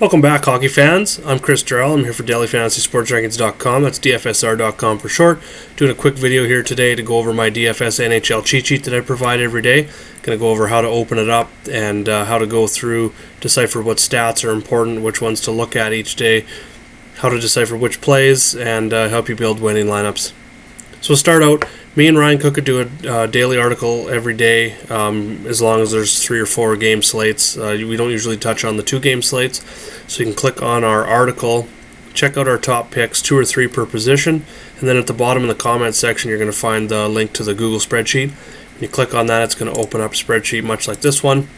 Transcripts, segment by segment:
Welcome back, hockey fans. I'm Chris Jarrell. I'm here for dailyfantasysportsrankings.com. That's DFSR.com for short. Doing a quick video here today to go over my DFS NHL cheat sheet that I provide every day. Going to go over how to open it up and how to go through, decipher what stats are important, which ones to look at each day, how to decipher which plays, and help you build winning lineups. So we'll start out. Me and Ryan Cook could do a daily article every day, as long as there's 3 or 4 game slates. We don't usually touch on the 2-game slates, so you can click on our article, check out our top picks, 2 or 3 per position, and then at the bottom in the comment section you're going to find the link to the Google spreadsheet. When you click on that, it's going to open up a spreadsheet much like this one.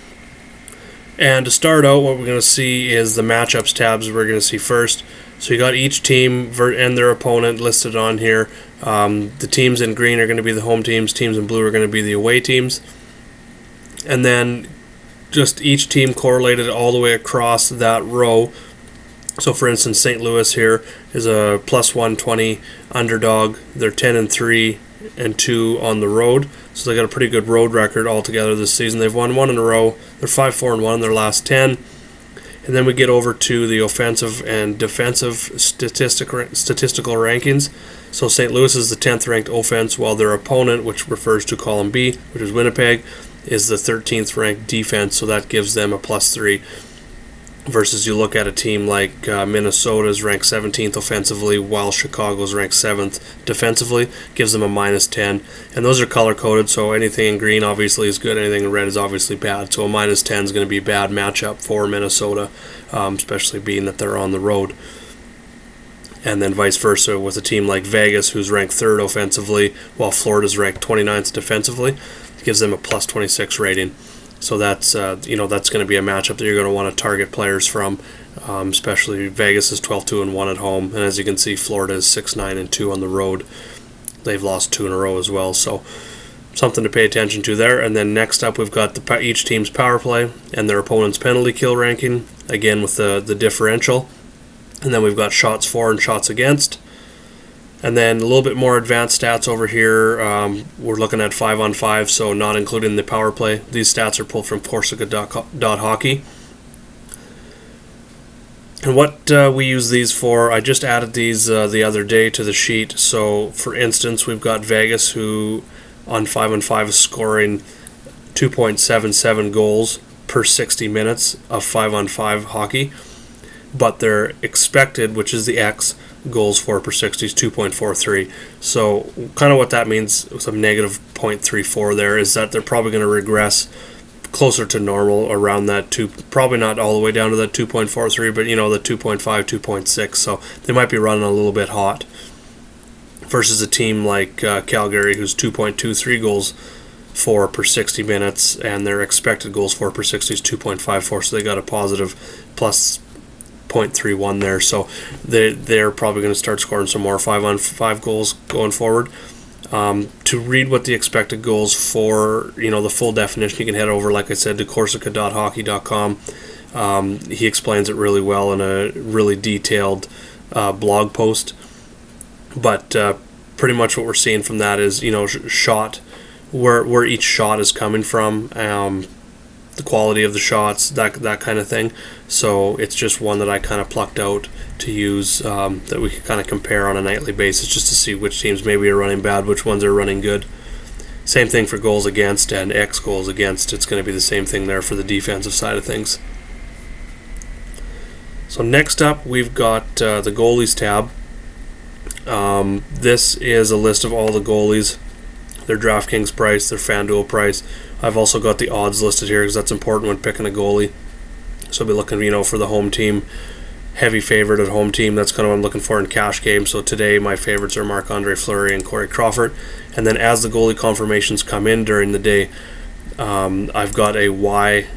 And to start out, what we're going to see is the matchups tabs we're going to see first. So you got each team and their opponent listed on here. The teams in green are going to be the home teams. Teams in blue are going to be the away teams. And then just each team correlated all the way across that row. So for instance, St. Louis here is a plus 120 underdog. They're 10-3 and 2 on the road. So they got a pretty good road record altogether this season. They've won 1 in a row. They're 5-4-1 in their last 10. And then we get over to the offensive and defensive statistical rankings. So St. Louis is the 10th ranked offense, while their opponent, which refers to column B, which is Winnipeg, is the 13th ranked defense. So that gives them a +3. Versus you look at a team like Minnesota is ranked 17th offensively, while Chicago's ranked 7th defensively, gives them a -10. And those are color-coded, so anything in green obviously is good, anything in red is obviously bad. So a -10 is going to be a bad matchup for Minnesota, especially being that they're on the road. And then vice versa with a team like Vegas, who's ranked 3rd offensively, while Florida's ranked 29th defensively, it gives them a +26 rating. So that's that's going to be a matchup that you're going to want to target players from, especially Vegas is 12-2-1 at home, and as you can see, Florida is 6-9-2 on the road. They've lost 2 in a row as well, so something to pay attention to there. And then next up, we've got each team's power play and their opponent's penalty kill ranking, again with the differential. And then we've got shots for and shots against. And then a little bit more advanced stats over here. We're looking at 5-on-5, so not including the power play. These stats are pulled from Corsica.hockey. And what we use these for, I just added these the other day to the sheet. So for instance, we've got Vegas, who on 5-on-5 is scoring 2.77 goals per 60 minutes of 5-on-5 hockey. But their expected, which is the X, goals for per 60 is 2.43. So kind of what that means with a -0.34 there is that they're probably going to regress closer to normal around that 2, probably not all the way down to that 2.43, but the 2.5, 2.6. So they might be running a little bit hot versus a team like Calgary, who's 2.23 goals for per 60 minutes, and their expected goals for per 60 is 2.54. So they got a positive plus 0.31 there, so they're probably going to start scoring some more 5-on-5 goals going forward. To read what the expected goals for, the full definition, you can head over, like I said, to Corsica.hockey.com. He explains it really well in a really detailed blog post. But pretty much what we're seeing from that is, shot, where each shot is coming from. The quality of the shots, that kind of thing. So it's just one that I kind of plucked out to use, that we could kind of compare on a nightly basis, just to see which teams maybe are running bad, which ones are running good. Same thing for goals against and X goals against. It's going to be the same thing there for the defensive side of things. So next up, we've got the goalies tab. This is a list of all the goalies, their DraftKings price, their FanDuel price. I've also got the odds listed here because that's important when picking a goalie. So I'll be looking, for the home team, heavy favorite at home team. That's kind of what I'm looking for in cash games. So today my favorites are Marc-Andre Fleury and Corey Crawford. And then as the goalie confirmations come in during the day, I've got a Y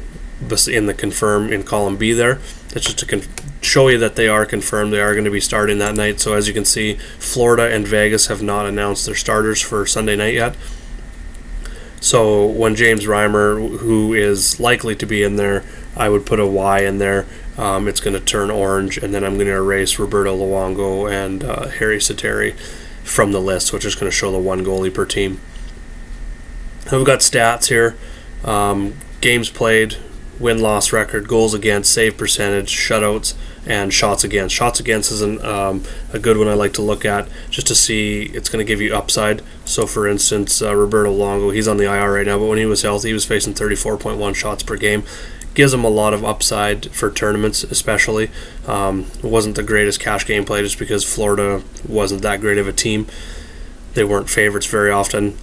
in the confirm in column B there. That's just to show you that they are confirmed. They are going to be starting that night. So as you can see, Florida and Vegas have not announced their starters for Sunday night yet. So when James Reimer, who is likely to be in there, I would put a Y in there. It's going to turn orange, and then I'm going to erase Roberto Luongo and Harry Sateri from the list, which is going to show the one goalie per team. We've got stats here. Games played, win-loss record, goals against, save percentage, shutouts, and shots against. Shots against is a good one I like to look at just to see. It's going to give you upside. So for instance, Roberto Longo, he's on the IR right now, but when he was healthy, he was facing 34.1 shots per game. Gives him a lot of upside for tournaments, especially. It wasn't the greatest cash game play just because Florida wasn't that great of a team. They weren't favorites very often,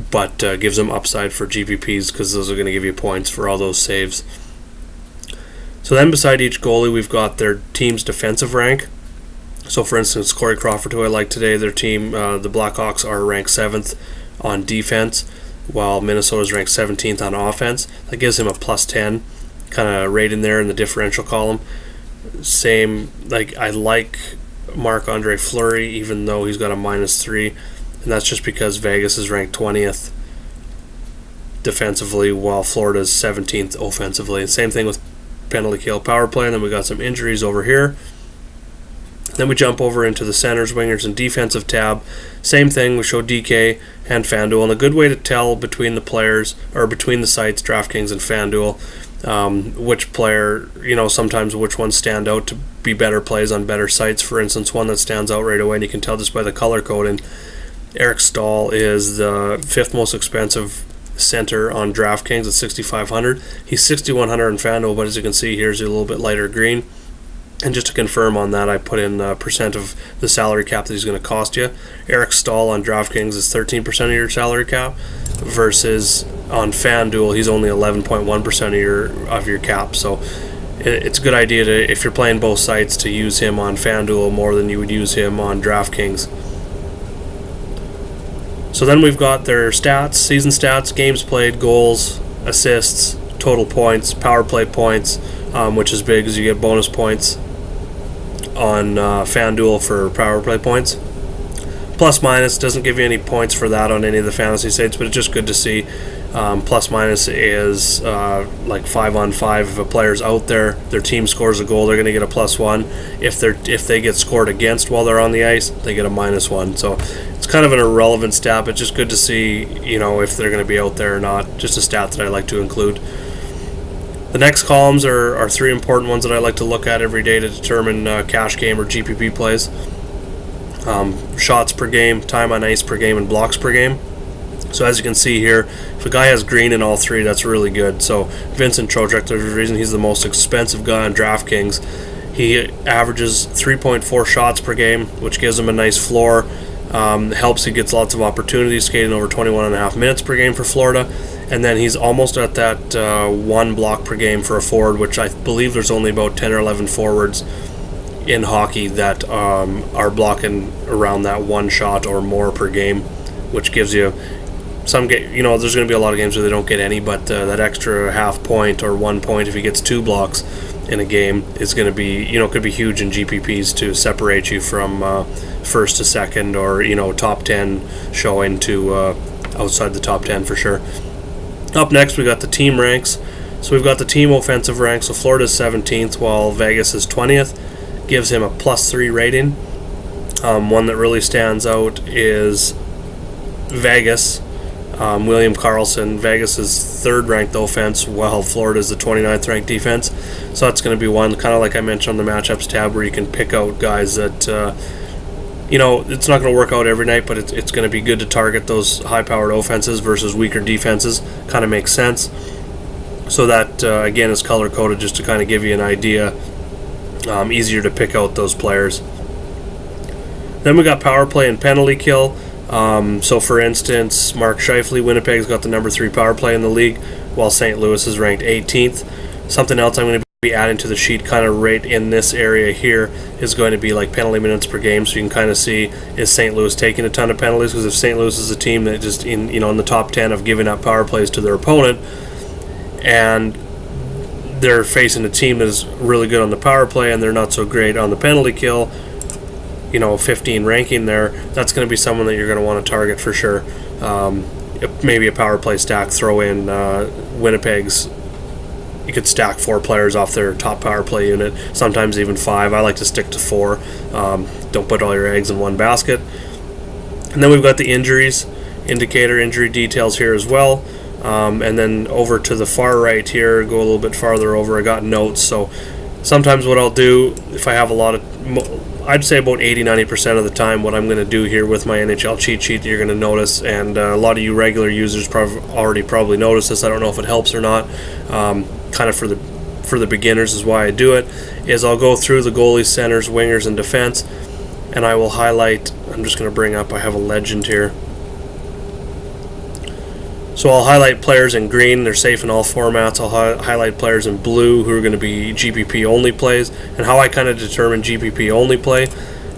but gives them upside for GPPs because those are going to give you points for all those saves. So then beside each goalie, we've got their team's defensive rank. So for instance, Corey Crawford, who I like today, their team, the Blackhawks, are ranked 7th on defense, while Minnesota's ranked 17th on offense. That gives him a plus 10 kind of right in there in the differential column. Same, like I like Marc-Andre Fleury, even though he's got a -3, and that's just because Vegas is ranked 20th defensively, while Florida's 17th offensively. Same thing with penalty kill power play, and then we got some injuries over here. Then we jump over into the centers, wingers, and defensive tab. Same thing, we show DK and FanDuel, and a good way to tell between the players, or between the sites, DraftKings and FanDuel, which player, sometimes which ones stand out to be better plays on better sites. For instance, one that stands out right away, and you can tell just by the color coding, Eric Stahl is the 5th most expensive center on DraftKings at 6,500. He's 6,100 on FanDuel, but as you can see, here's a little bit lighter green. And just to confirm on that, I put in percent of the salary cap that he's going to cost you. Eric Stahl on DraftKings is 13% of your salary cap, versus on FanDuel he's only 11.1% of your cap. So it's a good idea to, if you're playing both sites, to use him on FanDuel more than you would use him on DraftKings. So then we've got their stats, season stats, games played, goals, assists, total points, power play points, which is big because you get bonus points on FanDuel for power play points. Plus minus doesn't give you any points for that on any of the fantasy sites, but it's just good to see. Plus minus is like 5 on 5. If a player's out there, their team scores a goal, they're going to get a +1. If they get scored against while they're on the ice, they get a -1. So it's kind of an irrelevant stat, but just good to see, if they're going to be out there or not. Just a stat that I like to include. The next columns are 3 important ones that I like to look at every day to determine cash game or GPP plays. Shots per game, time on ice per game, and blocks per game. So as you can see here, if a guy has green in all 3, that's really good. So Vincent Trocheck, there's a reason he's the most expensive guy on DraftKings. He averages 3.4 shots per game, which gives him a nice floor. Helps he gets lots of opportunities, skating over 21.5 minutes per game for Florida. And then he's almost at that 1 block per game for a forward, which I believe there's only about 10 or 11 forwards in hockey that are blocking around that 1 shot or more per game, which gives you some there's going to be a lot of games where they don't get any, but that extra half point or 1 point if he gets 2 blocks in a game is going to be, could be huge in GPPs to separate you from first to second, or top 10 showing to outside the top 10 for sure. Up next, we got the team ranks. So we've got the team offensive rank. So Florida's 17th, while Vegas is 20th. Gives him a +3 rating. One that really stands out is Vegas. William Karlsson. Vegas is 3rd ranked offense, while Florida is the 29th ranked defense. So that's going to be one, kind of like I mentioned on the matchups tab, where you can pick out guys that it's not going to work out every night, but it's going to be good to target those high-powered offenses versus weaker defenses. Kind of makes sense. So that, again, is color-coded just to kind of give you an idea. Easier to pick out those players. Then we got power play and penalty kill. So, for instance, Mark Scheifele, Winnipeg's got the number 3 power play in the league, while St. Louis is ranked 18th. Something else I'm going to be adding to the sheet kind of right in this area here is going to be like penalty minutes per game, so you can kind of see, is St. Louis taking a ton of penalties? Because if St. Louis is a team that just in the top 10 of giving up power plays to their opponent, and they're facing a team that is really good on the power play and they're not so great on the penalty kill, 15 ranking there, that's going to be someone that you're going to want to target for sure. Maybe a power play stack, throw in Winnipeg's. You could stack 4 players off their top power play unit, sometimes even 5. I like to stick to 4. Don't put all your eggs in one basket. And then we've got the injuries indicator, injury details here as well. And then over to the far right here, go a little bit farther over, I got notes. So sometimes what I'll do, if I have a lot of, I'd say about 80-90% of the time, what I'm going to do here with my NHL cheat sheet, you're going to notice, and a lot of you regular users probably noticed this. I don't know if it helps or not. Kind of for the beginners is why I do it. Is I'll go through the goalies, centers, wingers, and defense, and I will highlight. I'm just going to bring up. I have a legend here. So I'll highlight players in green, they're safe in all formats. I'll highlight players in blue who are going to be GPP only plays. And how I kind of determine GPP only play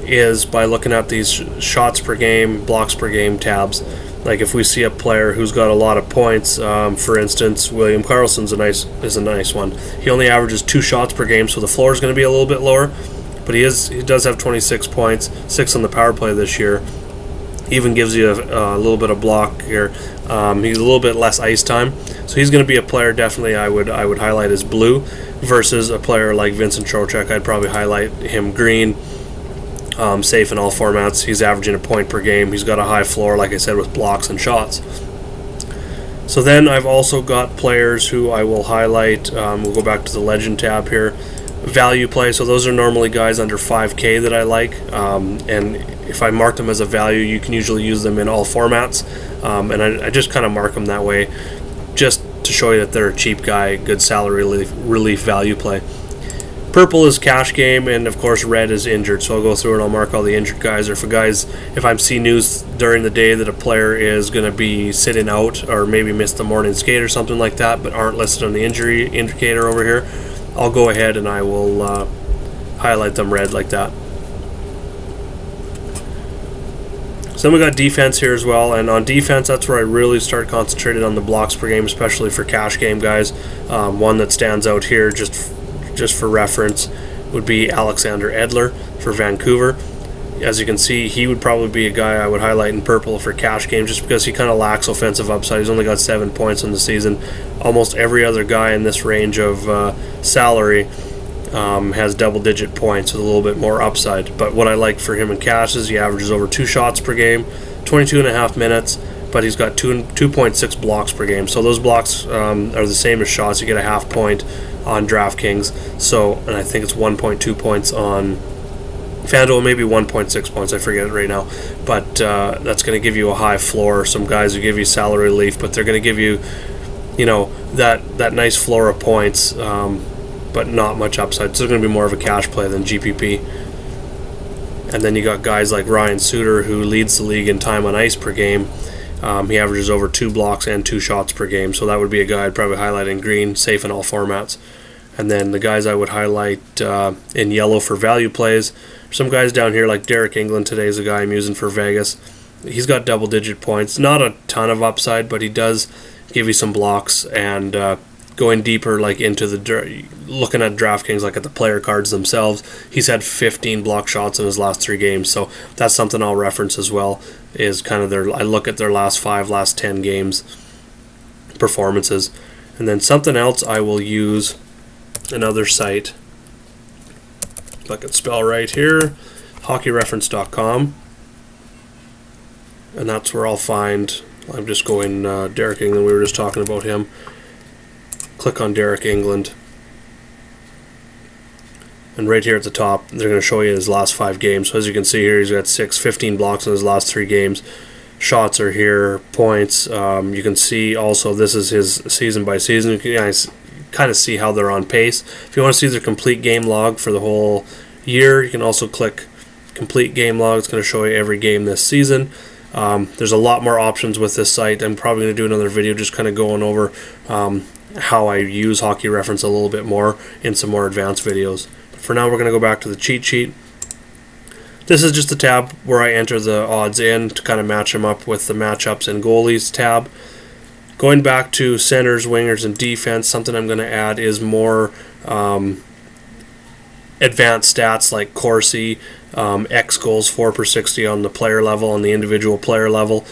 is by looking at these shots per game, blocks per game tabs. Like if we see a player who's got a lot of points, for instance, William Karlsson's is a nice one. He only averages 2 shots per game, so the floor is going to be a little bit lower. But he does have 26 points, 6 on the power play this year. Even gives you a little bit of block here. He's a little bit less ice time, so he's going to be a player definitely I would highlight as blue, versus a player like Vincent Trocheck. I'd probably highlight him green. Safe in all formats. He's averaging a point per game. He's got a high floor, like I said, with blocks and shots. So then I've also got players who I will highlight. We'll go back to the legend tab here. Value play. So those are normally guys under 5K that I like, and if I mark them as a value, you can usually use them in all formats, and I just kind of mark them that way just to show you that they're a cheap guy, good salary relief value play. Purple is cash game, and of course red is injured, so I'll go through and I'll mark all the injured guys. Or if I'm seeing news during the day that a player is going to be sitting out or maybe missed the morning skate or something like that but aren't listed on the injury indicator over here, I'll go ahead and I will highlight them red like that. So then we got defense here as well, and on defense, that's where I really start concentrating on the blocks per game, especially for cash game guys. One that stands out here, just for reference, would be Alexander Edler for Vancouver. As you can see, he would probably be a guy I would highlight in purple for cash game, just because he kind of lacks offensive upside. He's only got 7 points in the season. Almost every other guy in this range of salary has double-digit points with a little bit more upside. But what I like for him in cash is he averages over 2 shots per game, 22.5 minutes, but he's got 2.6 blocks per game. So those blocks are the same as shots. You get a half point on DraftKings. So, and I think it's 1.2 points on FanDuel, maybe 1.6 points. I forget it right now. But that's going to give you a high floor. Some guys who give you salary relief, but they're going to give you, that nice floor of points. But not much upside. So it's going to be more of a cash play than GPP. And then you got guys like Ryan Suter, who leads the league in time on ice per game. He averages over 2 blocks and 2 shots per game. So that would be a guy I'd probably highlight in green, safe in all formats. And then the guys I would highlight in yellow for value plays. Some guys down here like Derek England today is a guy I'm using for Vegas. He's got double-digit points. Not a ton of upside, but he does give you some blocks. And going deeper, like into looking at DraftKings, like at the player cards themselves, he's had 15 block shots in his last 3 games. So that's something I'll reference as well. Is kind of I look at their last 10 games performances, and then something else I will use another site. If I can spell right here, hockeyreference.com, and that's where I'll find. I'm just going Derek England. We were just talking about him. Click on Derek England, and right here at the top they're going to show you his last 5 games. So as you can see here, he's got 15 blocks in his last 3 games. Shots are here, points. You can see also this is his season by season. You can kind of see how they're on pace. If you want to see their complete game log for the whole year, you can also click complete game log. It's going to show you every game this season. There's a lot more options with this site. I'm probably going to do another video just kind of going over how I use Hockey Reference a little bit more in some more advanced videos. But for now, we're going to go back to the cheat sheet. This is just a tab where I enter the odds in to kind of match them up with the matchups and goalies tab. Going back to centers, wingers, and defense, something I'm going to add is more advanced stats like Corsi, X goals, 4/60 on the player level, on the individual player level,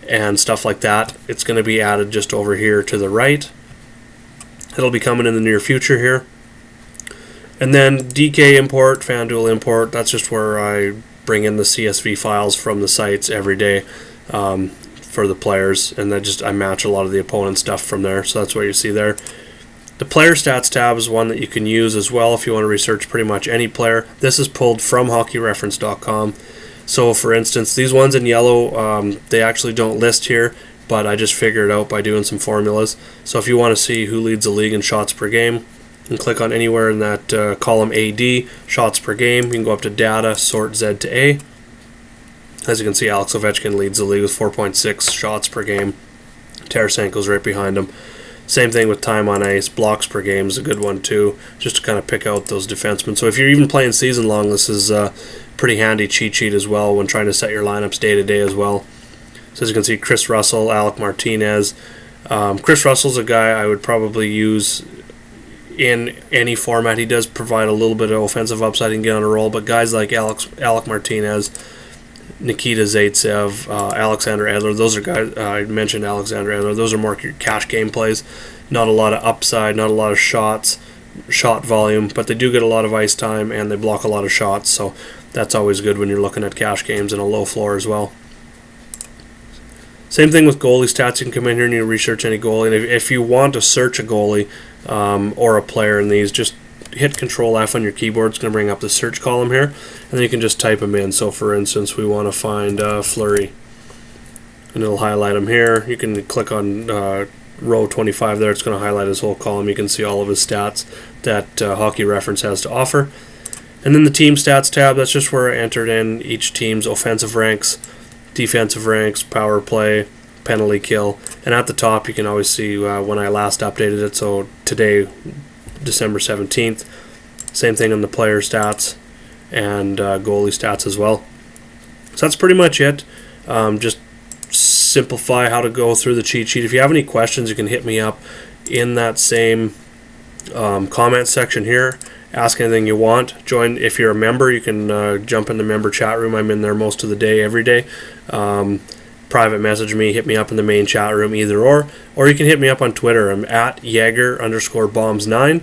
and stuff like that. It's going to be added just over here to the right. It'll be coming in the near future here. And then DK import, FanDuel import, that's just where I bring in the CSV files from the sites every day. for the players, and I match a lot of the opponent stuff from there. So that's what you see there. The player stats tab is one that you can use as well if you want to research pretty much any player. This is pulled from hockeyreference.com. So for instance, these ones in yellow, they actually don't list here, but I just figured it out by doing some formulas. So if you want to see who leads the league in shots per game, you can click on anywhere in that column AD, shots per game. You can go up to data, sort Z to A. As you can see, Alex Ovechkin leads the league with 4.6 shots per game. Tarasenko's right behind him. Same thing with time on ice. Blocks per game is a good one too, just to kind of pick out those defensemen. So if you're even playing season long, this is a pretty handy cheat sheet as well when trying to set your lineups day to day as well. So as you can see, Chris Russell, Alec Martinez. Chris Russell's a guy I would probably use in any format. He does provide a little bit of offensive upside and get on a roll, but guys like Alec Martinez, Nikita Zaitsev, Alexander Edler, those are guys, I mentioned Alexander Edler, those are more cash game plays. Not a lot of upside, not a lot of shot volume, but they do get a lot of ice time and they block a lot of shots, so that's always good when you're looking at cash games and a low floor as well. Same thing with goalie stats. You can come in here and you research any goalie, and if you want to search a goalie or a player in these, just hit Control F on your keyboard. It's going to bring up the search column here, and then you can just type them in. So for instance, we want to find Fleury, and it'll highlight him here. You can click on row 25 there. It's going to highlight his whole column. You can see all of his stats that Hockey Reference has to offer. And then the team stats tab, that's just where I entered in each team's offensive ranks, defensive ranks, power play, penalty kill, and at the top you can always see when I last updated it. So today, December 17th, same thing on the player stats and goalie stats as well. So that's pretty much it. Just simplify how to go through the cheat sheet. If you have any questions, you can hit me up in that same comment section here. Ask anything you want. Join if you're a member. You can jump in the member chat room. I'm in there most of the day, every day. Private message me, hit me up in the main chat room, either or you can hit me up on Twitter. I'm at Jaeger_bombs9,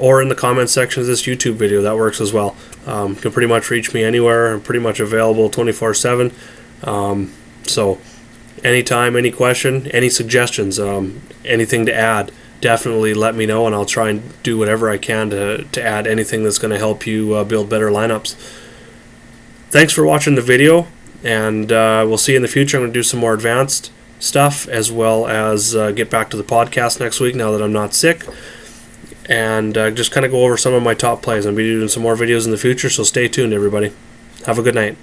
or in the comments section of this YouTube video. That works as well. You can pretty much reach me anywhere. I'm pretty much available 24/7. So anytime, any question, any suggestions, anything to add, definitely let me know, and I'll try and do whatever I can to add anything that's going to help you build better lineups. Thanks for watching the video, and we'll see you in the future. I'm going to do some more advanced stuff, as well as get back to the podcast next week now that I'm not sick, and just kind of go over some of my top plays. I'll be doing some more videos in the future, so stay tuned, everybody. Have a good night.